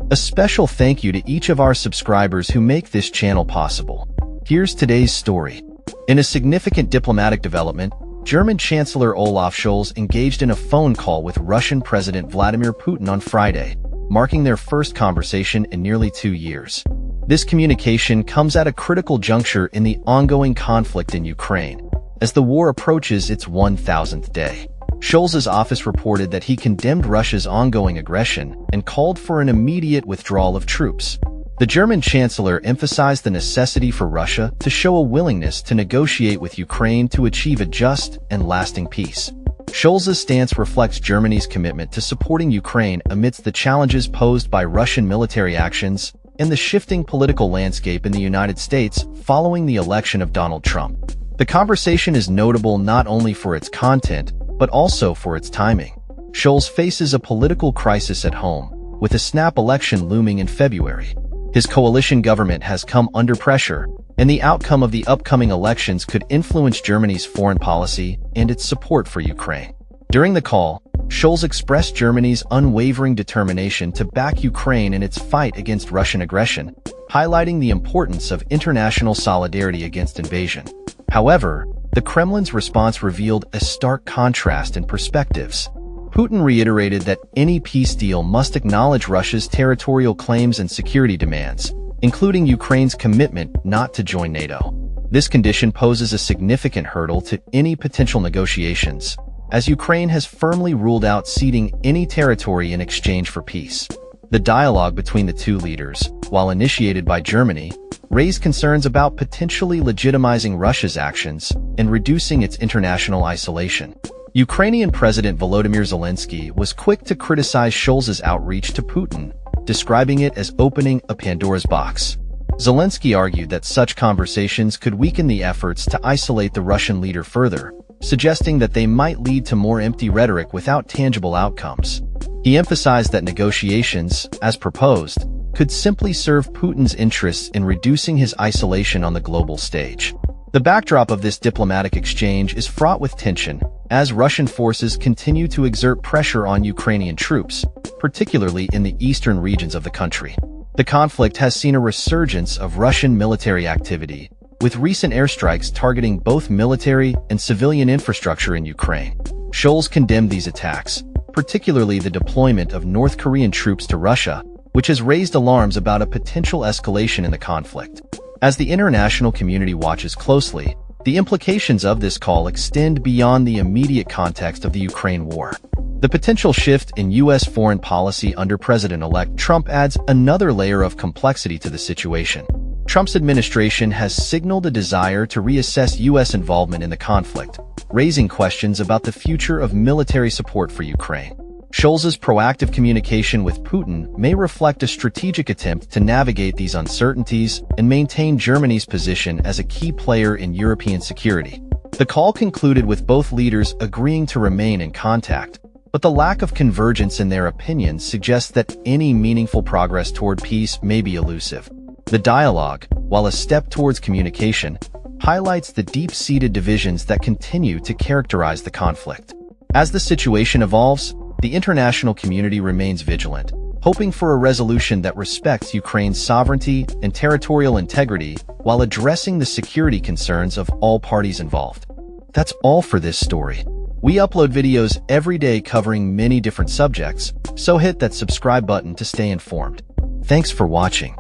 A special thank you to each of our subscribers who make this channel possible. Here's today's story. In a significant diplomatic development, German Chancellor Olaf Scholz engaged in a phone call with Russian President Vladimir Putin on Friday, marking their first conversation in nearly 2 years. This communication comes at a critical juncture in the ongoing conflict in Ukraine, as the war approaches its 1,000th day. Scholz's office reported that he condemned Russia's ongoing aggression and called for an immediate withdrawal of troops. The German chancellor emphasized the necessity for Russia to show a willingness to negotiate with Ukraine to achieve a just and lasting peace. Scholz's stance reflects Germany's commitment to supporting Ukraine amidst the challenges posed by Russian military actions and the shifting political landscape in the United States following the election of Donald Trump. The conversation is notable not only for its content, but also for its timing. Scholz faces a political crisis at home, with a snap election looming in February. His coalition government has come under pressure, and the outcome of the upcoming elections could influence Germany's foreign policy and its support for Ukraine. During the call, Scholz expressed Germany's unwavering determination to back Ukraine in its fight against Russian aggression, highlighting the importance of international solidarity against invasion. However, the Kremlin's response revealed a stark contrast in perspectives. Putin reiterated that any peace deal must acknowledge Russia's territorial claims and security demands, including Ukraine's commitment not to join NATO. This condition poses a significant hurdle to any potential negotiations, as Ukraine has firmly ruled out ceding any territory in exchange for peace. The dialogue between the two leaders, while initiated by Germany, raised concerns about potentially legitimizing Russia's actions and reducing its international isolation. Ukrainian President Volodymyr Zelensky was quick to criticize Scholz's outreach to Putin, describing it as opening a Pandora's box. Zelensky argued that such conversations could weaken the efforts to isolate the Russian leader further, suggesting that they might lead to more empty rhetoric without tangible outcomes. He emphasized that negotiations, as proposed, could simply serve Putin's interests in reducing his isolation on the global stage. The backdrop of this diplomatic exchange is fraught with tension, as Russian forces continue to exert pressure on Ukrainian troops, particularly in the eastern regions of the country. The conflict has seen a resurgence of Russian military activity, with recent airstrikes targeting both military and civilian infrastructure in Ukraine. Scholz condemned these attacks, particularly the deployment of North Korean troops to Russia, which has raised alarms about a potential escalation in the conflict. As the international community watches closely, the implications of this call extend beyond the immediate context of the Ukraine war. The potential shift in U.S. foreign policy under President-elect Trump adds another layer of complexity to the situation. Trump's administration has signaled a desire to reassess U.S. involvement in the conflict, raising questions about the future of military support for Ukraine. Scholz's proactive communication with Putin may reflect a strategic attempt to navigate these uncertainties and maintain Germany's position as a key player in European security. The call concluded with both leaders agreeing to remain in contact, but the lack of convergence in their opinions suggests that any meaningful progress toward peace may be elusive. The dialogue, while a step towards communication, highlights the deep-seated divisions that continue to characterize the conflict. As the situation evolves, the international community remains vigilant, hoping for a resolution that respects Ukraine's sovereignty and territorial integrity while addressing the security concerns of all parties involved. That's all for this story. We upload videos every day covering many different subjects, so hit that subscribe button to stay informed. Thanks for watching.